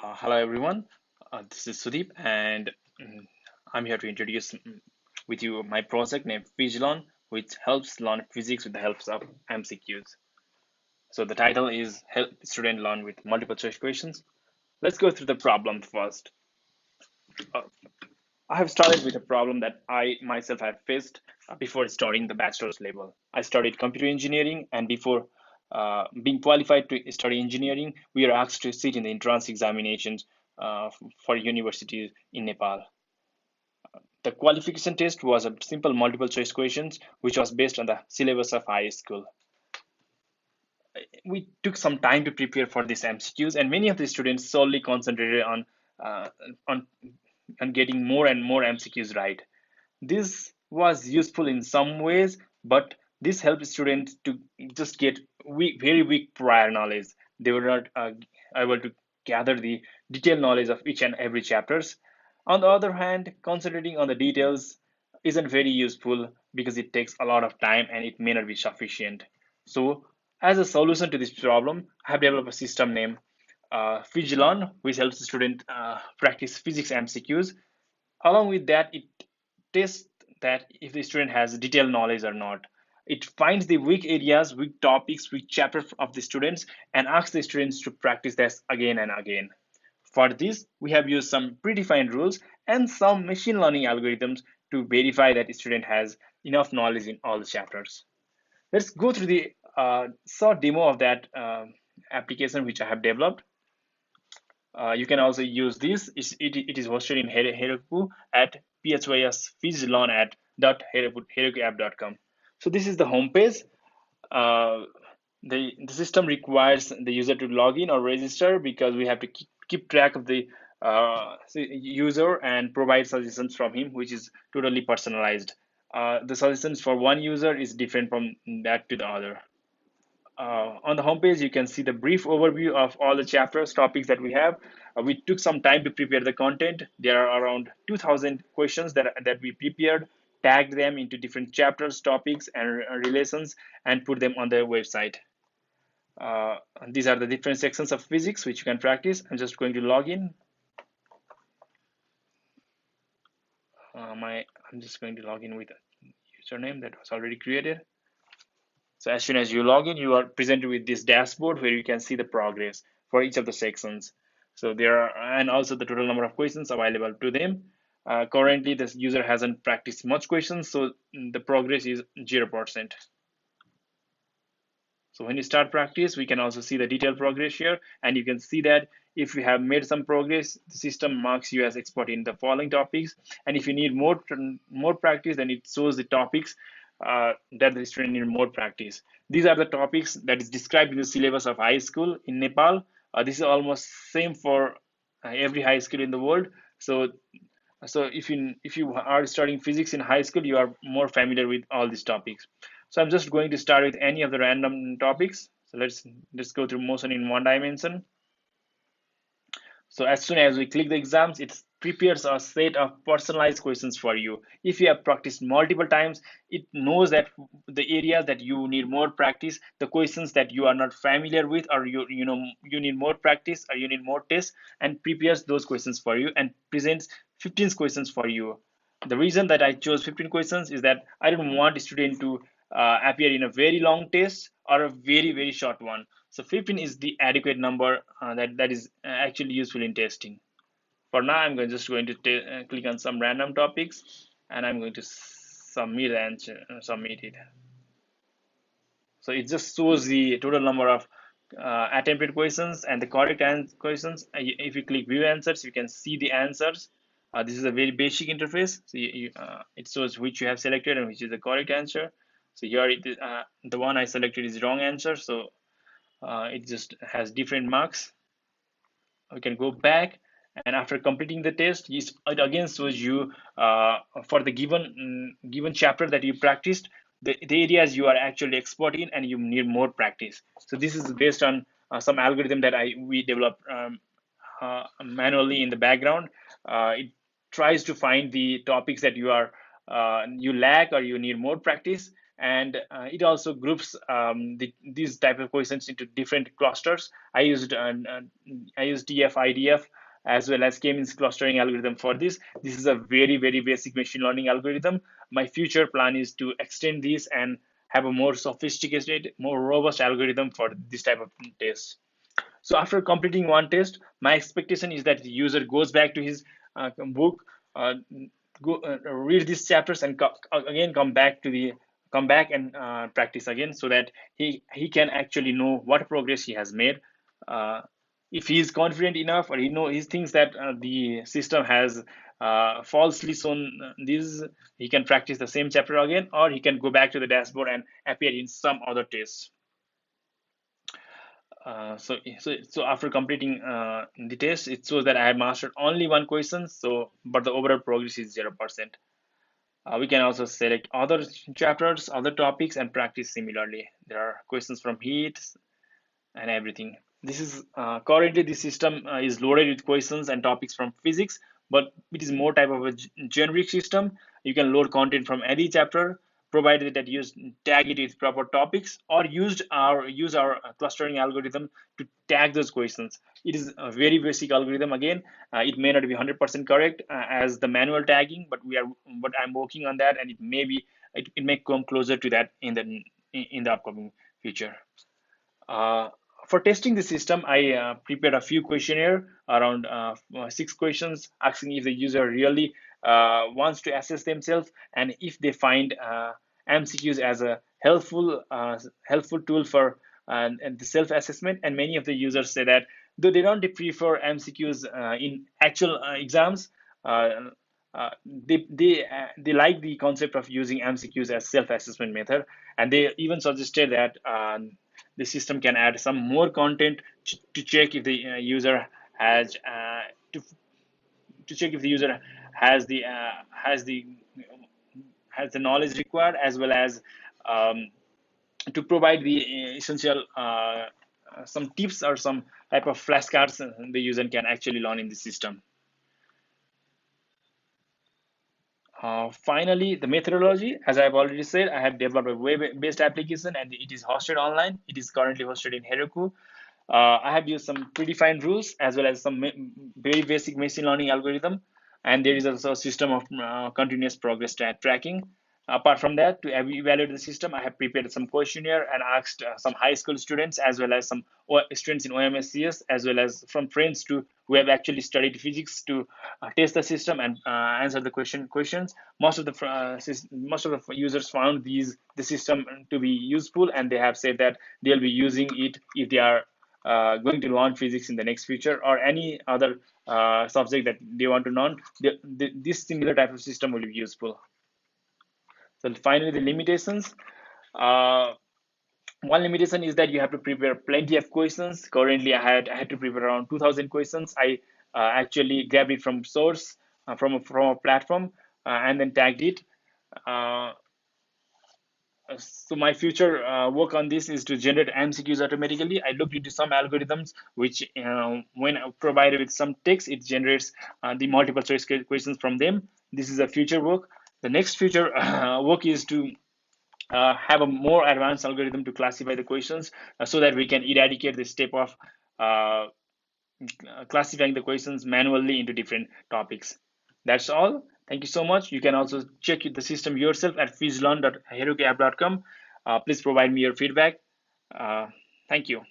Hello everyone, this is Sudeep and I'm here to introduce with you my project named Physlearn, which helps learn physics with the help of MCQs. So the title is Help Student Learn with Multiple Choice Questions. Let's go through the problem first. Uh, I have started with a problem that I myself have faced before starting the bachelor's level. I studied computer engineering, and before being qualified to study engineering, we are asked to sit in the entrance examinations for universities in Nepal. The qualification test was a simple multiple choice questions, which was based on the syllabus of high school. We took some time to prepare for these MCQs, and many of the students solely concentrated uh, on on getting more and more MCQs right. This was useful in some ways, but this helped students to just get very weak prior knowledge. They were not able to gather the detailed knowledge of each and every chapters. On the other hand, concentrating on the details isn't very useful because it takes a lot of time and it may not be sufficient. So, as a solution to this problem, I have developed a system named Physlearn, which helps the student practice physics MCQs. Along with that, it tests that if the student has detailed knowledge or not. It finds the weak areas, weak topics, weak chapters of the students, and asks the students to practice this again and again. For this, we have used some predefined rules and some machine learning algorithms to verify that the student has enough knowledge in all the chapters. Let's go through the short demo of that application which I have developed. You can also use this. It is hosted in Heroku at physlearn at .herokuapp.com. So this is the home page. Uh, the system requires the user to log in or register because we have to keep track of the user and provide suggestions from him, which is totally personalized. The suggestions for one user is different from that to the other. On the homepage, you can see the brief overview of all the chapters, topics that we have. We took some time to prepare the content. There are around 2,000 questions that we prepared, tagged them into different chapters, topics, and relations, and put them on the website. These are the different sections of physics which you can practice. I'm just going to log in. I'm just going to log in with a username that was already created. So as soon as you log in, you are presented with this dashboard where you can see the progress for each of the sections. So there are, and also the total number of questions available to them. Currently, this user hasn't practiced much questions, so the progress is 0%. So when you start practice, we can also see the detailed progress here, and you can see that if you have made some progress, the system marks you as expert in the following topics. And if you need more practice, then it shows the topics that the student need more practice. These are the topics that is described in the syllabus of high school in Nepal. This is almost same for every high school in the world. So if you are studying physics in high school, you are more familiar with all these topics. So I'm just going to start with any of the random topics. So let's go through motion in one dimension. So as soon as we click the exams, it prepares a set of personalized questions for you. If you have practiced multiple times, it knows that the areas that you need more practice, the questions that you are not familiar with, or you need more practice or you need more tests, and prepares those questions for you and presents 15 questions for you. The reason that I chose 15 questions is that I don't want a student to appear in a very long test or a very short one. So 15 is the adequate number that is actually useful in testing. For now, I'm just going to click on some random topics and I'm going to submit it. So it just shows the total number of attempted questions and the correct questions. If you click view answers, you can see the answers. This is a very basic interface. So it shows which you have selected and which is the correct answer. So here the one I selected is wrong answer. So it just has different marks. We can go back, and after completing the test, it again shows you for the given chapter that you practiced, the areas you are actually expert in and you need more practice. So this is based on some algorithm that we developed manually in the background. It tries to find the topics that you lack or you need more practice, and it also groups these type of questions into different clusters. I used DF IDF as well as K-means clustering algorithm for this. This is a very basic machine learning algorithm. My future plan is to extend this and have a more sophisticated, more robust algorithm for this type of test. So after completing one test, my expectation is that the user goes back to his book, uh, read these chapters, and again come back and practice again, so that he can actually know what progress he has made. Uh, if he is confident enough, or he thinks that the system has falsely shown this, he can practice the same chapter again, or he can go back to the dashboard and appear in some other test. So after completing the test, it shows that I have mastered only one question. So, but the overall progress is 0%. We can also select other chapters, other topics, and practice similarly. There are questions from heat and everything. This is currently the system is loaded with questions and topics from physics, but it is more type of a generic system. You can load content from any chapter, provided that you tag it with proper topics, or use our clustering algorithm to tag those questions. It is a very basic algorithm. Again, it may not be 100% correct as the manual tagging, but I'm working on that, and it may come closer to that in the upcoming future. Uh, for testing the system, I prepared a few questionnaire, around 6 questions, asking if the user really wants to assess themselves, and if they find MCQs as a helpful tool for and the self-assessment. And many of the users say that though they don't prefer MCQs in actual exams, uh, they like the concept of using MCQs as self-assessment method, and they even suggested that the system can add some more content to check if the user has to, to check if the user has the has the knowledge required, as well as um, to provide the essential some tips or some type of flashcards the user can actually learn in the system. Finally, the methodology, as I've already said, I have developed a web-based application, and it is hosted online. It is currently hosted in Heroku. I have used some predefined rules, as well as some very basic machine learning algorithm, and there is also a system of continuous progress tracking. Apart from that, to evaluate the system, I have prepared some questionnaire and asked some high school students, as well as some students in OMSCS, as well as from friends who have actually studied physics, to test the system and answer the questions. Most of the users found the system to be useful, and they have said that they'll be using it if they are going to learn physics in the next future, or any other subject that they want to learn. This similar type of system will be useful. So finally, the limitations. Uh, One limitation is that you have to prepare plenty of questions. Currently, I had to prepare around 2,000 questions. I actually grabbed it from source, from a platform, and then tagged it. Uh, so my future work on this is to generate MCQs automatically. I looked into some algorithms which, when provided with some text, it generates the multiple choice questions from them. This is a future work. The next future work is to have a more advanced algorithm to classify the questions, so that we can eradicate the step of uh, classifying the questions manually into different topics. That's all. Thank you so much. You can also check the system yourself at physlearn.herokuapp.com. Please provide me your feedback. Uh, Thank you.